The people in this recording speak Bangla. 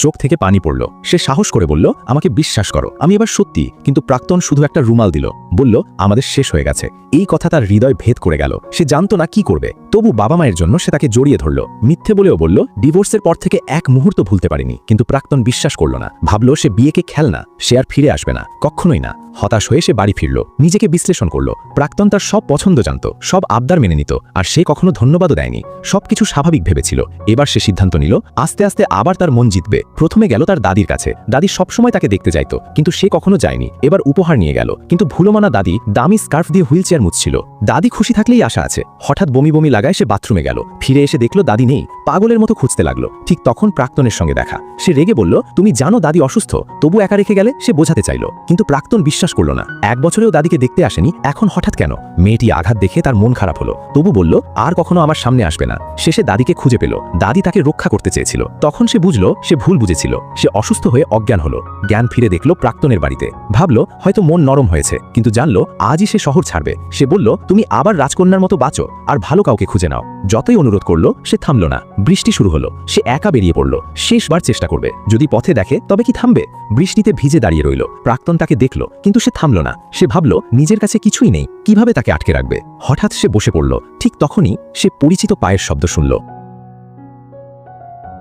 চোখ থেকে পানি পড়ল। সে সাহস করে বলল, আমাকে বিশ্বাস করো, আমি এবার সত্যি। কিন্তু প্রাক্তন শুধু একটা রুমাল দিল, বলল, আমাদের শেষ হয়ে গেছে। এই কথা তার হৃদয় ভেদ করে গেল। সে জানত না কি করবে। তবু বাবা মায়ের জন্য সে তাকে জড়িয়ে ধরল। মিথ্যে বলেও বলল, ডিভোর্সের পর থেকে এক মুহূর্ত ভুলতে পারিনি। কিন্তু প্রাক্তন বিশ্বাস করল না। ভাবল সে বিয়েকে খেলনা, সে আর ফিরে আসবে না, কখনোই না। হতাশ হয়ে সে বাড়ি ফিরল। নিজেকে বিশ্লেষণ করল। প্রাক্তন তার সব পছন্দ জানত, সব আবদার মেনে নিত, আর সে কখনো ধন্যবাদও দেয়নি। সবকিছু স্বাভাবিক ভেবেছিল। এবার সে সিদ্ধান্ত নিল, আস্তে আস্তে আবার তার মন জিতবে। প্রথমে গেল তার দাদির কাছে। দাদি সবসময় তাকে দেখতে চাইত, কিন্তু সে কখনো যায়নি। এবার উপহার নিয়ে গেল, কিন্তু ভুলোমানা দাদি দামি স্কার্ফ দিয়ে হুইল চেয়ার মুছছিল। দাদি খুশি থাকলেই আশা আছে। হঠাৎ বমি বমি লাগায় সে বাথরুমে গেল। ফিরে এসে দেখল দাদি নেই। পাগলের মতো খুঁজতে লাগলো। ঠিক তখন প্রাক্তনের সঙ্গে দেখা। সে রেগে বলল, তুমি জানো দাদি অসুস্থ, তবু একা রেখে গেলে। সে বোঝাতে চাইল, কিন্তু প্রাক্তন বিশ্বাস করল না। 1 বছরেও দাদিকে দেখতে আসেনি, এখন হঠাৎ কেন? মেয়েটি আঘাত দেখে তার মন খারাপ হলো। তবু বলল, আর কখনো আমার সামনে আসবে না। শেষে দাদিকে খুঁজে পেল। দাদি তাকে রক্ষা করতে চেয়েছিল। তখন সে বুঝল সে ভুল বুঝেছিল। সে অসুস্থ হয়ে অজ্ঞান হলো। জ্ঞান ফিরে দেখল প্রাক্তনের বাড়িতে। ভাবল হয়তো মন নরম হয়েছে, কিন্তু জানল আজই সে শহর ছাড়বে। সে বলল, তুমি আবার রাজকন্যার মতো বাঁচো, আর ভালো কাউকে খুঁজে নাও। যতই অনুরোধ করলো সে থামল না। বৃষ্টি শুরু হলো। সে একা বেরিয়ে পড়ল। শেষবার চেষ্টা করবে। যদি পথে দেখে তবে কি থামবে? বৃষ্টিতে ভিজে দাঁড়িয়ে রইল। প্রাক্তন তাকে দেখল, কিন্তু সে থামল না। সে ভাবল নিজের কাছে কিছুই নেই, কিভাবে তাকে আটকে রাখবে। হঠাৎ সে বসে পড়ল। ঠিক তখনই সে পরিচিত পায়ের শব্দ শুনল।